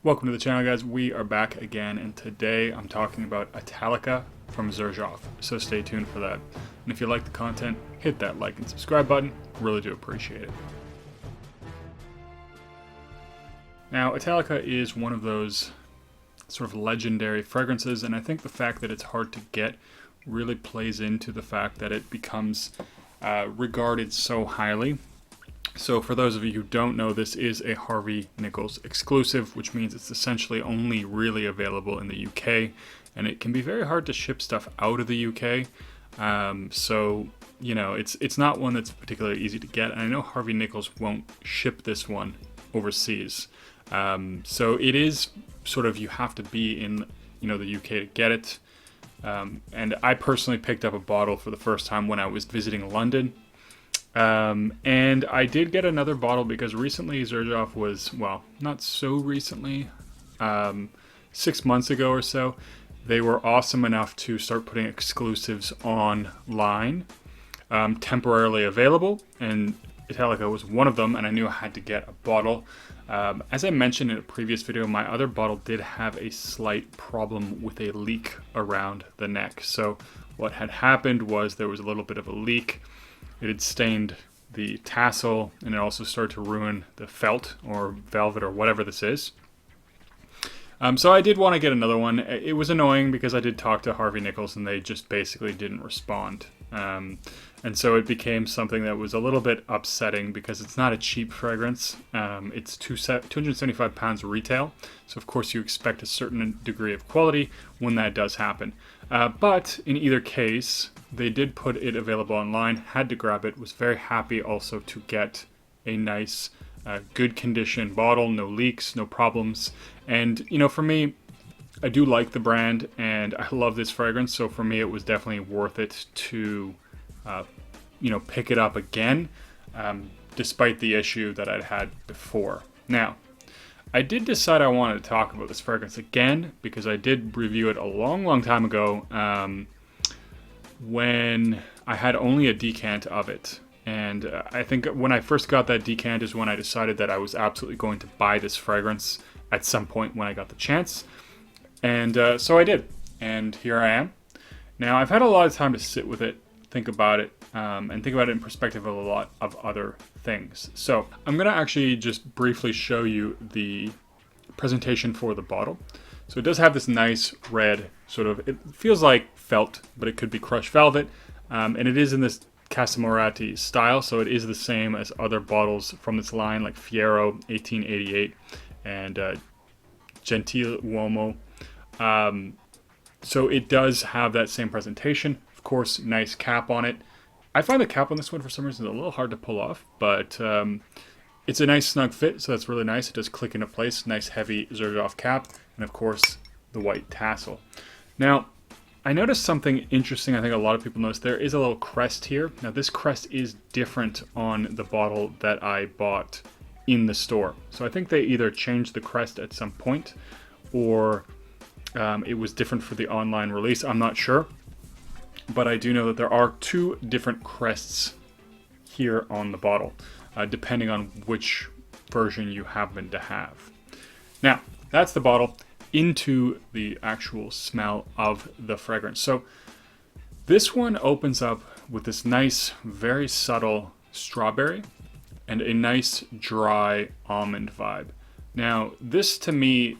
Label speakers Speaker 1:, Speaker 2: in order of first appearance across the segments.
Speaker 1: Welcome to the channel, guys. We are back again, and today I'm talking about Italica from Xerjoff, so stay tuned for that. And if you like the content, hit that like and subscribe button. Really do appreciate it. Now, Italica is one of those sort of legendary fragrances, and I think the fact that it's hard to get really plays into the fact that it becomes regarded so highly. So for those of you who don't know, this is a Harvey Nichols exclusive, which means it's essentially only really available in the UK, and it can be very hard to ship stuff out of the UK. So, you know, it's not one that's particularly easy to get, and I know Harvey Nichols won't ship this one overseas. So it is sort of, you have to be in, you know, the UK to get it. And I personally picked up a bottle for the first time when I was visiting London. And I did get another bottle because recently Xerjoff was, well, not so recently, 6 months ago or so, they were awesome enough to start putting exclusives online, temporarily available, and Italica was one of them, and I knew I had to get a bottle. As I mentioned in a previous video, my other bottle did have a slight problem with a leak around the neck. So what had happened was there was a little bit of a leak. It had stained the tassel, and it also started to ruin the felt or velvet or whatever this is. So I did want to get another one. It was annoying because I did talk to Harvey Nichols and they just basically didn't respond. And so it became something that was a little bit upsetting because it's not a cheap fragrance. It's 275 pounds retail. So of course you expect a certain degree of quality when that does happen. But in either case, they did put it available online, had to grab it, was very happy also to get a nice, good condition bottle, no leaks, no problems. And, you know, for me, I do like the brand and I love this fragrance. So for me, it was definitely worth it to, you know, pick it up again, despite the issue that I'd had before. Now, I did decide I wanted to talk about this fragrance again because I did review it a long time ago when I had only a decant of it. And I think when I first got that decant is when I decided that I was absolutely going to buy this fragrance at some point when I got the chance. And so I did. And here I am. Now, I've had a lot of time to sit with it, think about it, and think about it in perspective of a lot of other things. So I'm going to actually just briefly show you the presentation for the bottle. So it does have this nice red sort of, it feels like felt, but it could be crushed velvet. And it is in this Casamorati style, so it is the same as other bottles from this line like Fiero 1888 and Gentiluomo. So it does have that same presentation. Of course, nice cap on it. I find the cap on this one for some reason a little hard to pull off, but it's a nice snug fit, so that's really nice. It does click into place. Nice heavy Xerjoff cap, and of course the white tassel. Now, I noticed something interesting. I think a lot of people noticed there is a little crest here. Now, this crest is different on the bottle that I bought in the store. So I think they either changed the crest at some point, or it was different for the online release. I'm not sure. But I do know that there are two different crests here on the bottle, depending on which version you happen to have. Now, that's the bottle. Into the actual smell of the fragrance. So this one opens up with this nice, very subtle strawberry and a nice dry almond vibe. Now, this to me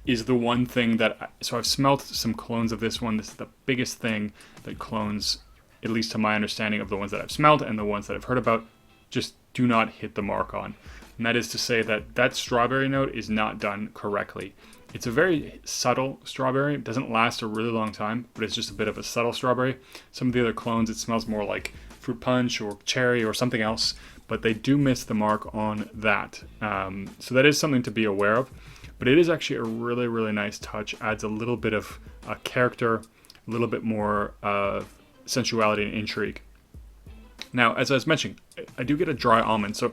Speaker 1: is the one thing that, so I've smelled some colognes of this one. This is the biggest thing that colognes, at least to my understanding of the ones that I've smelled and the ones that I've heard about, just do not hit the mark on. And that is to say that that strawberry note is not done correctly. It's a very subtle strawberry. It doesn't last a really long time, but it's just a bit of a subtle strawberry. Some of the other colognes, it smells more like fruit punch or cherry or something else, but they do miss the mark on that. So that is something to be aware of. But it is actually a really nice touch. Adds a little bit of character, a little bit more sensuality and intrigue. Now, as I was mentioning, I do get a dry almond. So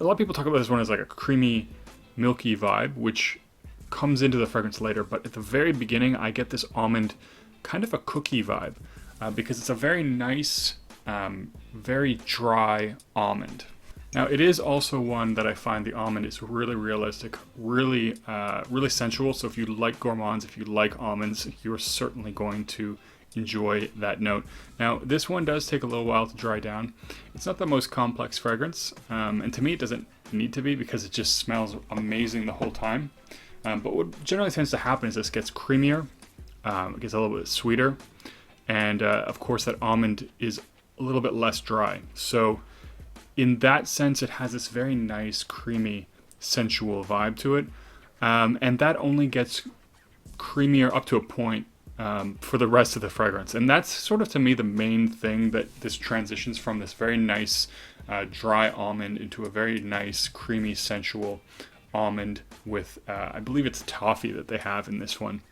Speaker 1: a lot of people talk about this one as like a creamy, milky vibe, which comes into the fragrance later. But at the very beginning, I get this almond, kind of a cookie vibe, because it's a very nice, very dry almond. Now, it is also one that I find the almond is really realistic, really sensual. So if you like gourmands, if you like almonds, you're certainly going to enjoy that note. Now, this one does take a little while to dry down. It's not the most complex fragrance, and to me it doesn't need to be because it just smells amazing the whole time. But what generally tends to happen is this gets creamier, it gets a little bit sweeter, and of course that almond is a little bit less dry. So in that sense, it has this very nice, creamy, sensual vibe to it. And that only gets creamier up to a point for the rest of the fragrance. And that's sort of, to me, the main thing that this transitions from this very nice, dry almond into a very nice, creamy, sensual almond with, I believe it's toffee that they have in this one.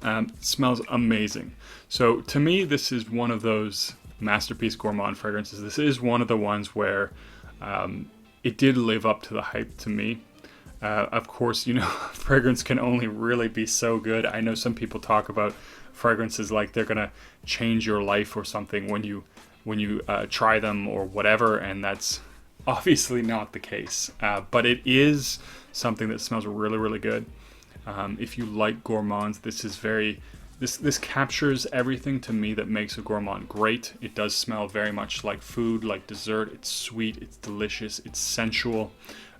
Speaker 1: It smells amazing. So to me, this is one of those masterpiece gourmand fragrances. This is one of the ones where it did live up to the hype to me. Of course, fragrance can only really be so good. I know some people talk about fragrances like they're gonna change your life or something when you try them or whatever, and that's obviously not the case. But it is something that smells really, really good. If you like gourmands, this is This captures everything to me that makes a gourmand great. It does smell very much like food, like dessert. It's sweet, it's delicious, it's sensual,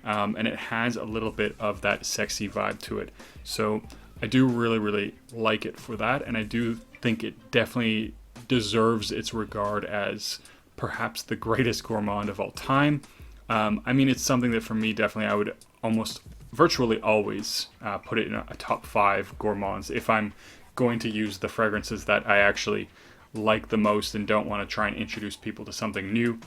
Speaker 1: and it has a little bit of that sexy vibe to it. So I do really, really like it for that, and I do think it definitely deserves its regard as perhaps the greatest gourmand of all time. It's something that for me, definitely, I would almost virtually always put it in a top 5 gourmands if I'm going to use the fragrances that I actually like the most and don't want to try and introduce people to something new.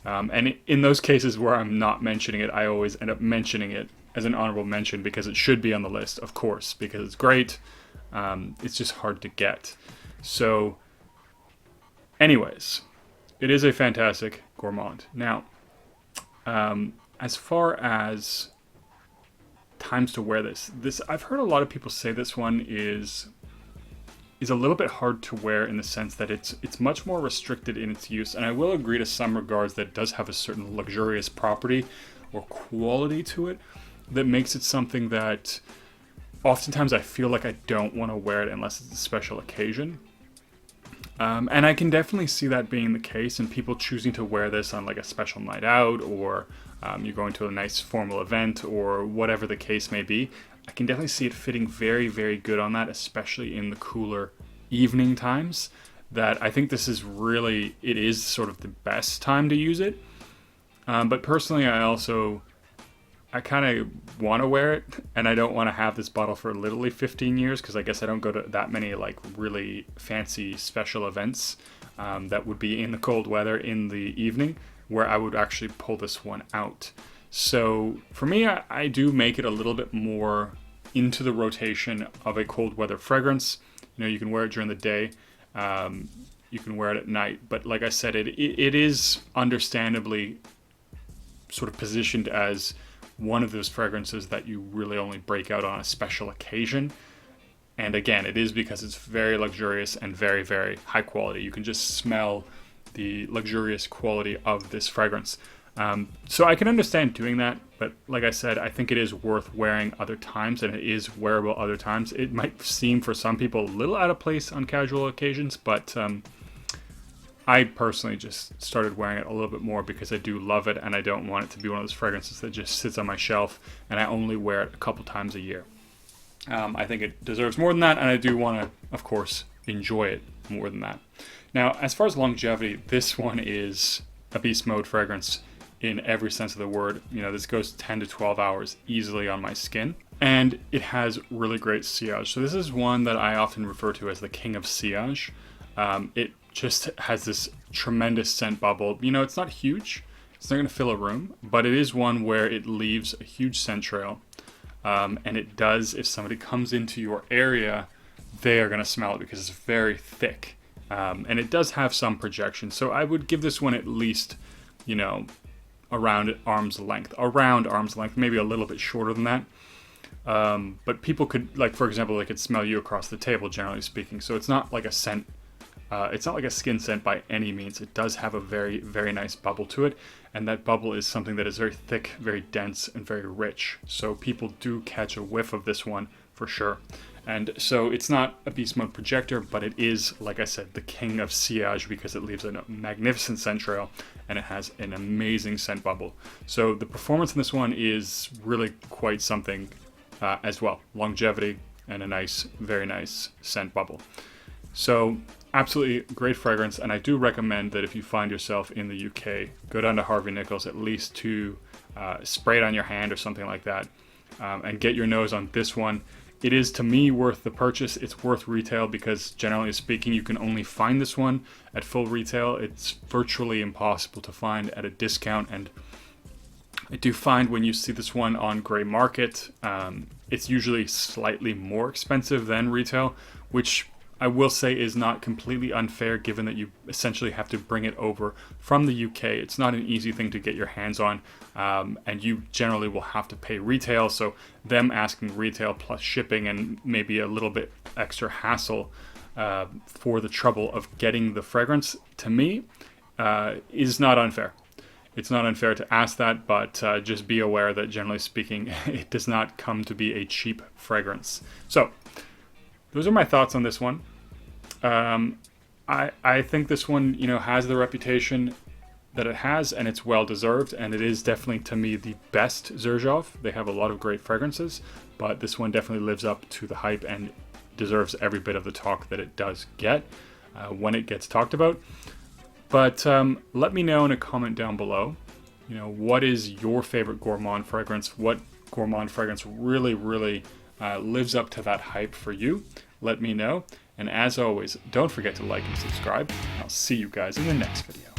Speaker 1: And in those cases where I'm not mentioning it, I always end up mentioning it as an honorable mention because it should be on the list, of course, because it's great. It's just hard to get. So, anyways, it is a fantastic gourmand. Now, as far as times to wear this, I've heard a lot of people say this one is a little bit hard to wear in the sense that it's much more restricted in its use, and I will agree to some regards that it does have a certain luxurious property or quality to it that makes it something that oftentimes I feel like I don't want to wear it unless it's a special occasion. And I can definitely see that being the case, and people choosing to wear this on like a special night out, or you're going to a nice formal event, or whatever the case may be. I can definitely see it fitting very, very good on that, especially in the cooler evening times. That I think this is really, it is sort of the best time to use it. But personally, I kind of want to wear it, and I don't want to have this bottle for literally 15 years, because I guess I don't go to that many like really fancy special events that would be in the cold weather in the evening, where I would actually pull this one out. So for me, I do make it a little bit more into the rotation of a cold weather fragrance. You can wear it during the day, you can wear it at night, but like I said, it is understandably sort of positioned as one of those fragrances that you really only break out on a special occasion. And again, it is because it's very luxurious and very, very high quality. You can just smell the luxurious quality of this fragrance. So I can understand doing that, but like I said, I think it is worth wearing other times, and it is wearable other times. It might seem for some people a little out of place on casual occasions, but I personally just started wearing it a little bit more because I do love it, and I don't want it to be one of those fragrances that just sits on my shelf and I only wear it a couple times a year. I think it deserves more than that, and I do want to, of course, enjoy it more than that. Now, as far as longevity, this one is a beast mode fragrance in every sense of the word. This goes 10 to 12 hours easily on my skin, and it has really great sillage. So this is one that I often refer to as the king of sillage. It just has this tremendous scent bubble. It's not huge, it's not going to fill a room, but it is one where it leaves a huge scent trail, and it does, if somebody comes into your area, they are going to smell it because it's very thick, and it does have some projection. So I would give this one at least around arm's length, maybe a little bit shorter than that. But people could, like, for example, they could smell you across the table, generally speaking. So it's not like a scent It's not like a skin scent by any means. It does have a very, very nice bubble to it, and that bubble is something that is very thick, very dense, and very rich. So people do catch a whiff of this one for sure. And so it's not a beast mode projector, but it is, like I said, the king of sillage because it leaves a magnificent scent trail and it has an amazing scent bubble. So the performance in this one is really quite something as well. Longevity and a nice, very nice scent bubble. So absolutely great fragrance, and I do recommend that if you find yourself in the UK, go down to Harvey Nichols at least to spray it on your hand or something like that, and get your nose on this one. It is, to me, worth the purchase. It's worth retail because, generally speaking, you can only find this one at full retail. It's virtually impossible to find at a discount, and I do find when you see this one on grey market, it's usually slightly more expensive than retail, which I will say is not completely unfair given that you essentially have to bring it over from the UK. It's not an easy thing to get your hands on, and you generally will have to pay retail. So them asking retail plus shipping and maybe a little bit extra hassle for the trouble of getting the fragrance, to me, is not unfair. It's not unfair to ask that, but just be aware that generally speaking, it does not come to be a cheap fragrance. So those are my thoughts on this one. I think this one, has the reputation that it has, and it's well deserved, and it is definitely, to me, the best Xerjoff. They have a lot of great fragrances, but this one definitely lives up to the hype and deserves every bit of the talk that it does get when it gets talked about. But let me know in a comment down below, what is your favorite Gourmand fragrance? What Gourmand fragrance really, really lives up to that hype for you? Let me know. And as always, don't forget to like and subscribe. I'll see you guys in the next video.